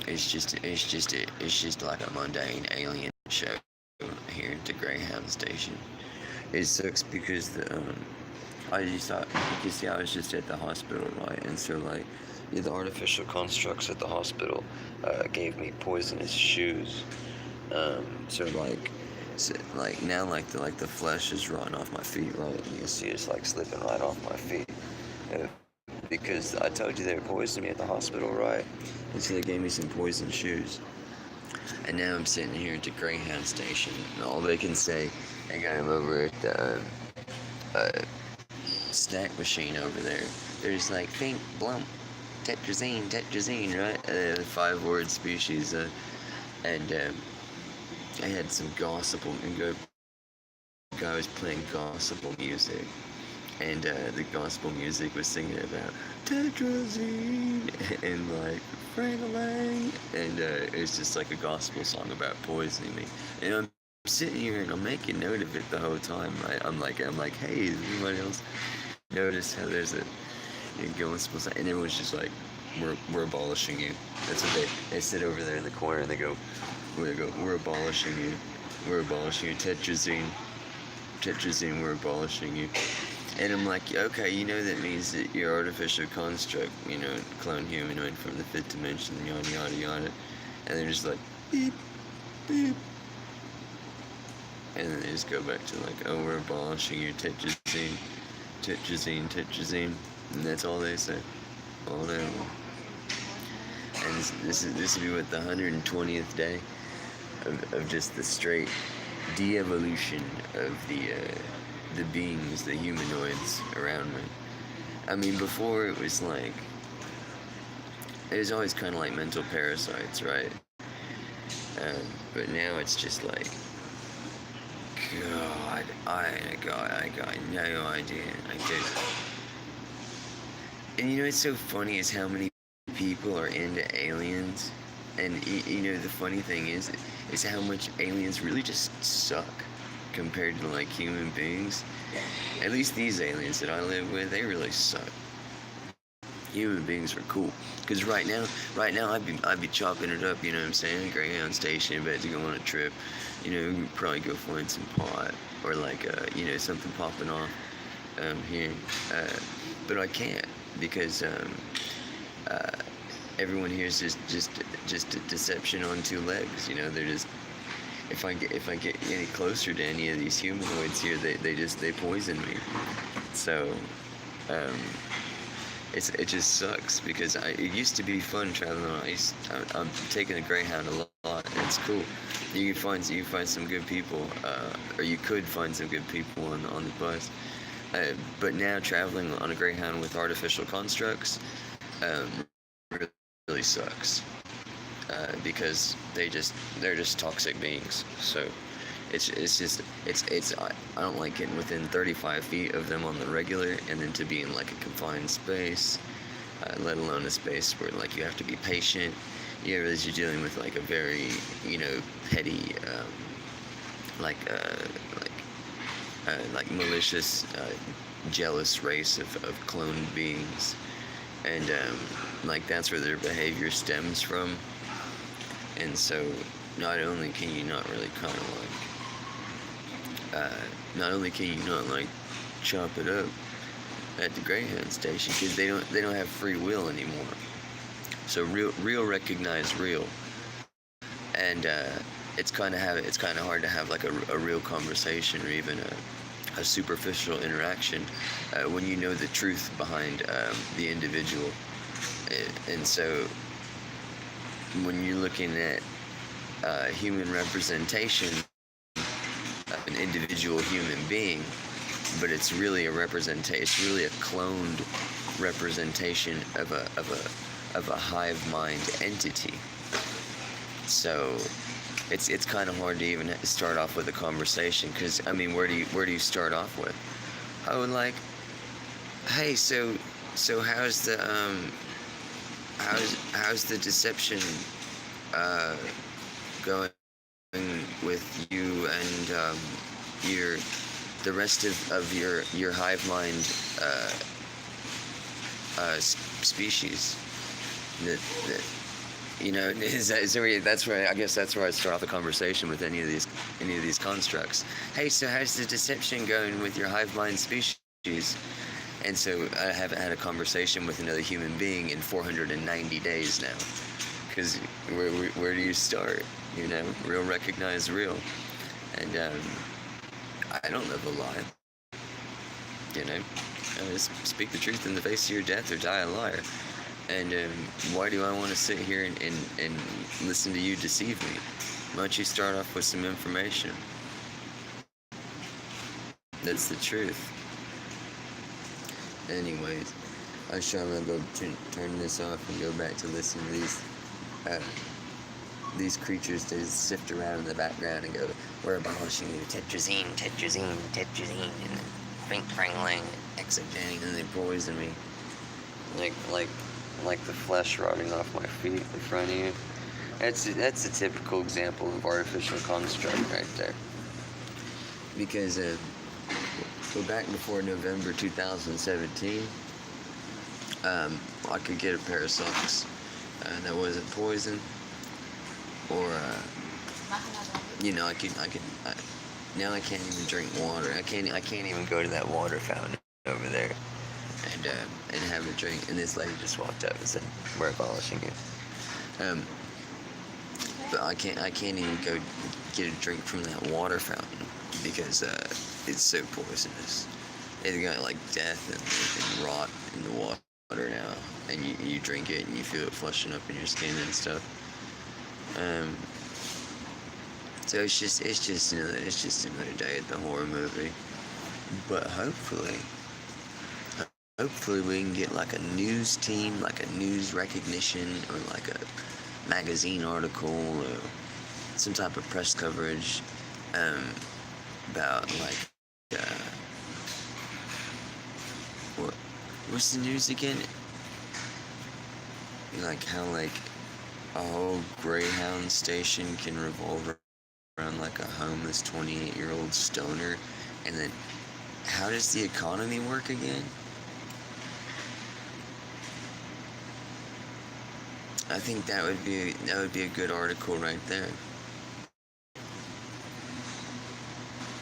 it's just like a mundane alien show here at the Greyhound station. It sucks because I just thought, you can see I was just at the hospital, right? And so like, yeah, the artificial constructs at the hospital gave me poisonous shoes. So like, now like the flesh is rotting off my feet, right? And you can see it's like slipping right off my feet. Because I told you they poisoned me at the hospital, right? And so they gave me some poison shoes. And now I'm sitting here at the Greyhound station, and all they can say, I got him over at the snack machine over there. They're just like, think, blump, tetrazine, right? 5-word species. And I had some gospel, and guy was playing gospel music. And the gospel music was singing about tetrazine and like Frank-a-lang, and it's just like a gospel song about poisoning me. And I'm sitting here and I'm making note of it the whole time, right? I'm like, hey, does anybody else notice how there's a gospel song? And everyone's just like, we're abolishing you. That's what they sit over there in the corner and they go, we're abolishing you. We're abolishing you. Tetrazine, we're abolishing you. And I'm like, okay, that means that your artificial construct, clone humanoid from the 5th dimension, yada, yada, yada. And they're just like, beep, beep. And then they just go back to like, oh, we're abolishing your tetrazine. And that's all they say. All day long. And this will be what, the 120th day of just the straight de-evolution of the beings, the humanoids around me. I mean, before it was like, it was always kind of like mental parasites, right? But now it's just like, God, I got no idea. I did. And it's so funny is how many people are into aliens. And the funny thing is how much aliens really just suck compared to like human beings. At least these aliens that I live with, they really suck. Human beings are cool. Because right now I'd be chopping it up, what I'm saying? Greyhound station, about to go on a trip. Probably go find some pot or like something popping off here. But I can't because everyone here is just a deception on 2 legs. They're just, if I get any closer to any of these humanoids here, they poison me. So it just sucks because it used to be fun traveling on ice. I'm taking a Greyhound a lot, and it's cool. You can find some good people, or you could find some good people on the bus. But now traveling on a Greyhound with artificial constructs really sucks. Because they're just toxic beings. So I don't like getting within 35 feet of them on the regular, and then to be in like a confined space, let alone a space where like you have to be patient. You realize you're dealing with like a very petty like malicious, jealous race of cloned beings, and like that's where their behavior stems from. And so, not only can you not really kind of like, chop it up at the Greyhound station because they don't have free will anymore. So real recognize real, and it's kind of hard to have like a real conversation or even a superficial interaction when you know the truth behind the individual, and so. When you're looking at human representation of an individual human being, but it's really a cloned representation of a hive mind entity. So it's kind of hard to even start off with a conversation because I mean, where do you start off with? I would like, hey, so how's the How's the deception going with you and the rest of your hive mind species? You know, that's where I guess that's where I start off the conversation with any of these constructs. Hey, so how's the deception going with your hive mind species? And so I haven't had a conversation with another human being in 490 days now. Because where do you start? You know, real recognize real. And I don't live a lie. You know, I just speak the truth in the face of your death or die a liar. And why do I want to sit here and listen to you deceive me? Why don't you start off with some information? That's the truth. Anyways, I'm sure I'm gonna go turn this off and go back to listen to these creatures that sift around in the background and go, we're abolishing you, tetrazine, tetrazine, tetrazine, and then faint frangling, exogenic, and they poison me. Like the flesh rotting off my feet in front of you. That's a typical example of artificial construct right there. Because so back before November 2017, I could get a pair of socks that wasn't poison, or you know, now I can't even drink water. I can't even go to that water fountain over there and have a drink. And this lady just walked up and said, "We're abolishing you." But I can't even go get a drink from that water fountain because it's so poisonous. It's got like death and rot in the water now, and you drink it and you feel it flushing up in your skin and stuff. So it's just another day at the horror movie. But hopefully we can get like a news team, like a news recognition, or like a magazine article, or some type of press coverage about like what's the news again? Like how like a whole Greyhound station can revolve around like a homeless 28-year-old stoner, and then how does the economy work again? I think that would be a good article right there.